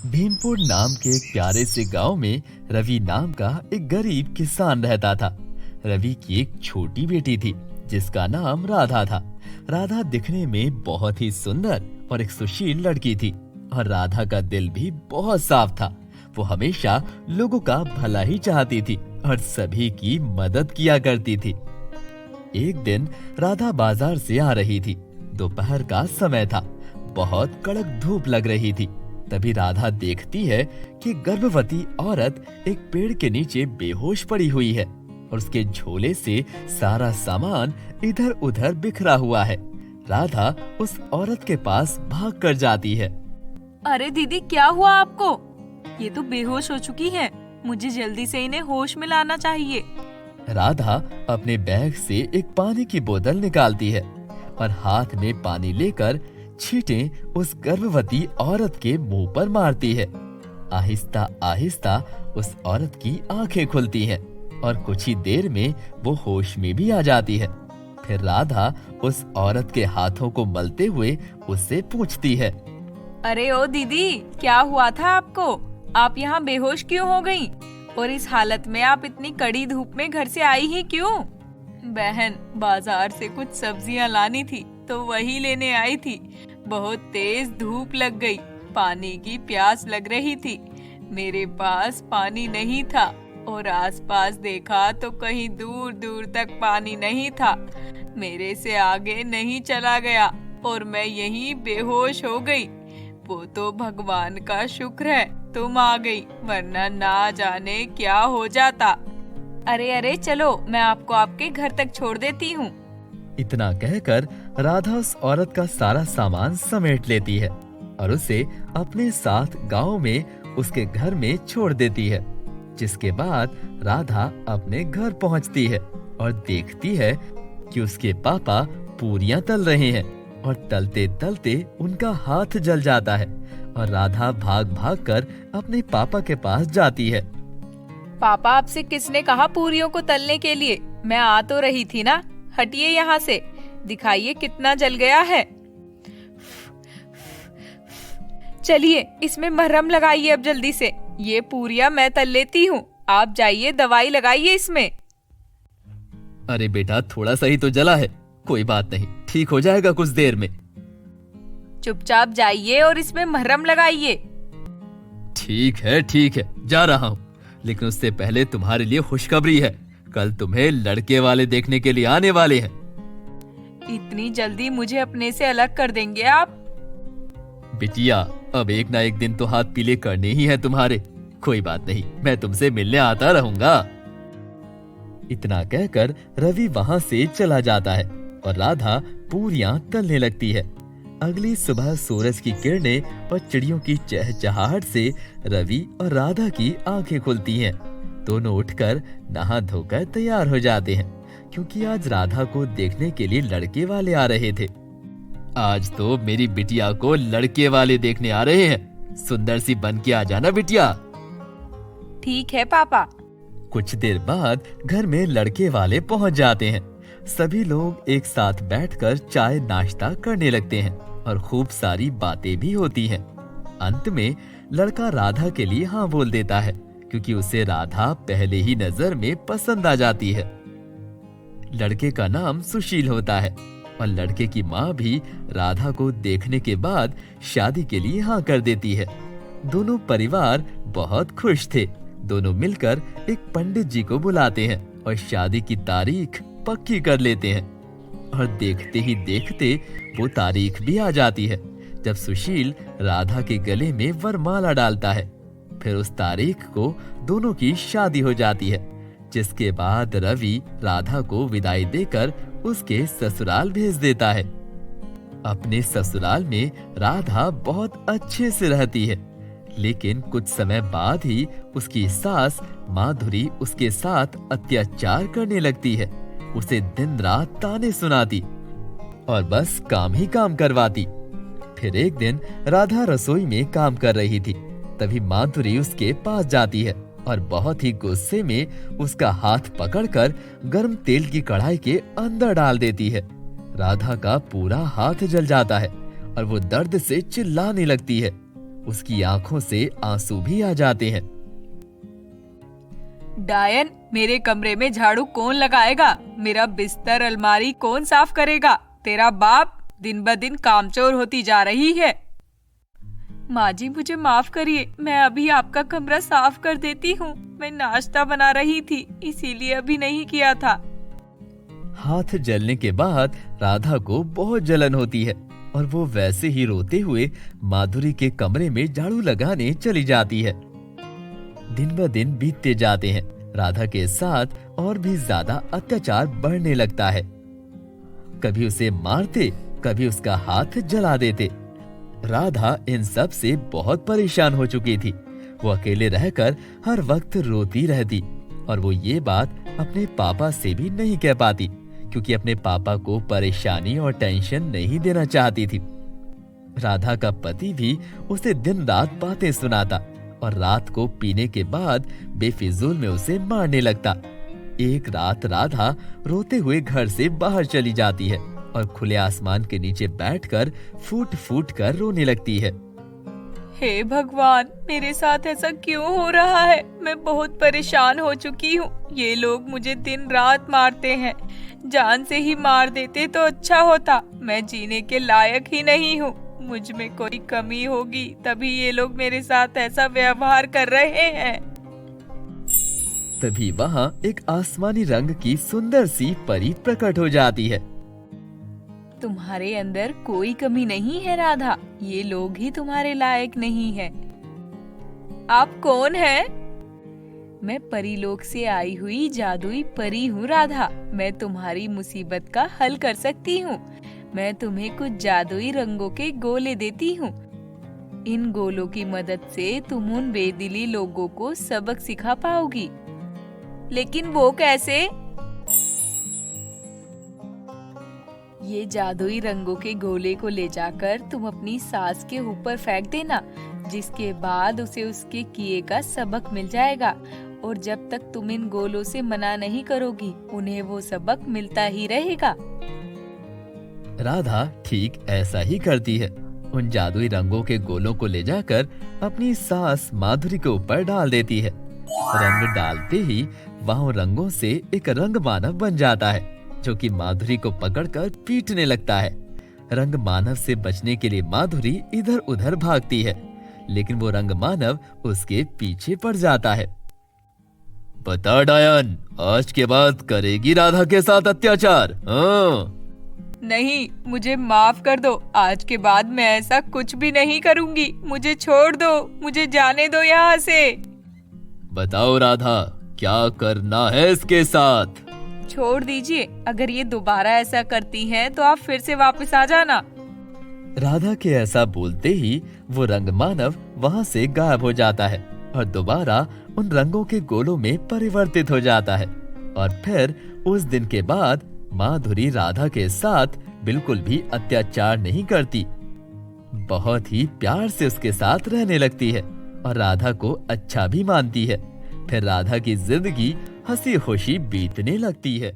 भीमपुर नाम के एक प्यारे से गांव में रवि नाम का एक गरीब किसान रहता था। रवि की एक छोटी बेटी थी जिसका नाम राधा था। राधा दिखने में बहुत ही सुंदर और एक सुशील लड़की थी और राधा का दिल भी बहुत साफ था। वो हमेशा लोगों का भला ही चाहती थी और सभी की मदद किया करती थी। एक दिन राधा बाजार से आ रही थी। दोपहर का समय था। बहुत कड़क धूप लग रही थी। तभी राधा देखती है कि गर्भवती औरत एक पेड़ के नीचे बेहोश पड़ी हुई है और उसके झोले से सारा सामान इधर उधर बिखरा हुआ है। राधा उस औरत के पास भाग कर जाती है। अरे दीदी, क्या हुआ आपको? ये तो बेहोश हो चुकी है। मुझे जल्दी से इन्हें होश में लाना चाहिए। राधा अपने बैग से एक पानी की बोतल निकालती है और हाथ में पानी लेकर छींटें उस गर्भवती औरत के मुंह पर मारती है। आहिस्ता आहिस्ता उस औरत की आंखें खुलती हैं और कुछ ही देर में वो होश में भी आ जाती है। फिर राधा उस औरत के हाथों को मलते हुए उससे पूछती है, अरे ओ दीदी, क्या हुआ था आपको? आप यहाँ बेहोश क्यों हो गई? और इस हालत में आप इतनी कड़ी धूप में घर से आई ही क्यों? बहन, बाजार से कुछ सब्जियाँ लानी थी तो वही लेने आई थी। बहुत तेज धूप लग गई। पानी की प्यास लग रही थी। मेरे पास पानी नहीं था और आसपास देखा तो कहीं दूर दूर तक पानी नहीं था। मेरे से आगे नहीं चला गया और मैं यहीं बेहोश हो गई। वो तो भगवान का शुक्र है तुम आ गई, वरना ना जाने क्या हो जाता। अरे अरे चलो, मैं आपको आपके घर तक छोड़ देती हूँ। इतना कहकर राधा उस औरत का सारा सामान समेट लेती है और उसे अपने साथ गांव में उसके घर में छोड़ देती है। जिसके बाद राधा अपने घर पहुंचती है और देखती है कि उसके पापा पूरियां तल रहे हैं और तलते तलते उनका हाथ जल जाता है और राधा भाग भाग कर अपने पापा के पास जाती है। पापा, आपसे किसने कहा पूरियों को तलने के लिए? मैं आ तो रही थी ना। हटिए यहाँ से, दिखाइए कितना जल गया है। चलिए, इसमें मरहम लगाइए अब जल्दी से। ये पूरियां मैं तल लेती हूँ, आप जाइए दवाई लगाइए इसमें। अरे बेटा, थोड़ा सा ही तो जला है, कोई बात नहीं, ठीक हो जाएगा कुछ देर में। चुपचाप जाइए और इसमें मरहम लगाइए। ठीक है, जा रहा हूँ। लेकिन उससे पहले तुम्हारे लिए खुशखबरी है। कल तुम्हें लड़के वाले देखने के लिए आने वाले हैं। इतनी जल्दी मुझे अपने से अलग कर देंगे आप? बिटिया, अब एक ना एक दिन तो हाथ पीले करने ही है तुम्हारे। कोई बात नहीं, मैं तुमसे मिलने आता रहूंगा। इतना कहकर रवि वहाँ से चला जाता है और राधा पूरियां तलने लगती है। अगली सुबह सूरज की किरणें और चिड़ियों की चहचहाहट से रवि और राधा की आंखें खुलती हैं। दोनों उठकर नहा धोकर तैयार हो जाते हैं क्योंकि आज राधा को देखने के लिए लड़के वाले आ रहे थे। आज तो मेरी बिटिया को लड़के वाले देखने आ रहे हैं। सुंदर सी बन के आ जाना बिटिया। ठीक है पापा। कुछ देर बाद घर में लड़के वाले पहुंच जाते हैं। सभी लोग एक साथ बैठकर चाय नाश्ता करने लगते हैं और खूब सारी बातें भी होती हैं। अंत में लड़का राधा के लिए हाँ बोल देता है क्योंकि उसे राधा पहले ही नजर में पसंद आ जाती है। लड़के का नाम सुशील होता है और लड़के की माँ भी राधा को देखने के बाद शादी के लिए हाँ कर देती है। दोनों परिवार बहुत खुश थे। दोनों मिलकर एक पंडित जी को बुलाते हैं और शादी की तारीख पक्की कर लेते हैं। और देखते ही देखते वो तारीख भी आ जाती है जब सुशील राधा के गले में वरमाला डालता है। फिर उस तारीख को दोनों की शादी हो जाती है। जिसके बाद रवि राधा को विदाई देकर उसके ससुराल भेज देता है। अपने ससुराल में राधा बहुत अच्छे से रहती है, लेकिन कुछ समय बाद ही उसकी सास माधुरी उसके साथ अत्याचार करने लगती है। उसे दिन रात ताने सुनाती और बस काम ही काम करवाती। फिर एक दिन राधा रसोई में काम कर रही थी। तभी माधुरी उसके पास जाती है और बहुत ही गुस्से में उसका हाथ पकड़कर गर्म तेल की कढ़ाई के अंदर डाल देती है। राधा का पूरा हाथ जल जाता है और वो दर्द से चिल्लाने लगती है। उसकी आंखों से आंसू भी आ जाते हैं। डायन, मेरे कमरे में झाड़ू कौन लगाएगा? मेरा बिस्तर अलमारी कौन साफ करेगा? तेरा बाप दिन ब दिन कामचोर होती जा रही है। माँ जी, मुझे माफ करिए, मैं अभी आपका कमरा साफ कर देती हूँ। मैं नाश्ता बना रही थी, इसीलिए अभी नहीं किया था। हाथ जलने के बाद राधा को बहुत जलन होती है और वो वैसे ही रोते हुए माधुरी के कमरे में झाड़ू लगाने चली जाती है। दिन ब दिन बीतते जाते हैं। राधा के साथ और भी ज्यादा अत्याचार बढ़ने लगता है। कभी उसे मारते, कभी उसका हाथ जला देते। राधा इन सब से बहुत परेशान हो चुकी थी। वो अकेले रहकर हर वक्त रोती रहती और वो ये बात अपने पापा से भी नहीं कह पाती, क्योंकि अपने पापा को परेशानी और टेंशन नहीं देना चाहती थी। राधा का पति भी उसे दिन रात बातें सुनाता और रात को पीने के बाद बेफिजूल में उसे मारने लगता। एक रात राधा रोते हुए घर से बाहर चली जाती है और खुले आसमान के नीचे बैठकर फूट फूट कर रोने लगती है। हे भगवान, मेरे साथ ऐसा क्यों हो रहा है? मैं बहुत परेशान हो चुकी हूँ। ये लोग मुझे दिन रात मारते हैं। जान से ही मार देते तो अच्छा होता। मैं जीने के लायक ही नहीं हूँ। मुझ में कोई कमी होगी तभी ये लोग मेरे साथ ऐसा व्यवहार कर रहे हैं। तभी वहाँ एक आसमानी रंग की सुंदर सी परी प्रकट हो जाती है। तुम्हारे अंदर कोई कमी नहीं है राधा, ये लोग ही तुम्हारे लायक नहीं है। आप कौन हैं? मैं परीलोक से आई हुई जादुई परी हूँ राधा। मैं तुम्हारी मुसीबत का हल कर सकती हूँ। मैं तुम्हें कुछ जादुई रंगों के गोले देती हूँ। इन गोलों की मदद से तुम उन बेदिली लोगों को सबक सिखा पाओगी। लेकिन वो कैसे? ये जादुई रंगों के गोले को ले जाकर तुम अपनी सास के ऊपर फेंक देना, जिसके बाद उसे उसके किए का सबक मिल जाएगा। और जब तक तुम इन गोलों से मना नहीं करोगी, उन्हें वो सबक मिलता ही रहेगा। राधा ठीक ऐसा ही करती है। उन जादुई रंगों के गोलों को ले जाकर अपनी सास माधुरी के ऊपर डाल देती है। रंग डालते ही वहाँ रंगों से एक रंग मानव बन जाता है, जो कि माधुरी को पकड़कर पीटने लगता है। रंग मानव से बचने के लिए माधुरी इधर उधर भागती है, लेकिन वो रंग मानव उसके पीछे पड़ जाता है। बता डायन, आज के बाद करेगी राधा के साथ अत्याचार? हाँ। नहीं, मुझे माफ कर दो। आज के बाद मैं ऐसा कुछ भी नहीं करूंगी। मुझे छोड़ दो, मुझे जाने दो यहाँ से। बताओ राधा, क्या करना है इसके साथ? छोड़ दीजिए। अगर ये दोबारा ऐसा करती हैं, तो आप फिर से वापस आ जाना। राधा के ऐसा बोलते ही वो रंग मानव वहाँ से गायब हो जाता है और दोबारा उन रंगों के गोलों में परिवर्तित हो जाता है। और फिर उस दिन के बाद माधुरी राधा के साथ बिल्कुल भी अत्याचार नहीं करती, बहुत ही प्यार से उसके साथ रहने लगती है और राधा को अच्छा भी मानती है। फिर राधा की जिंदगी हंसी खुशी बीतने लगती है।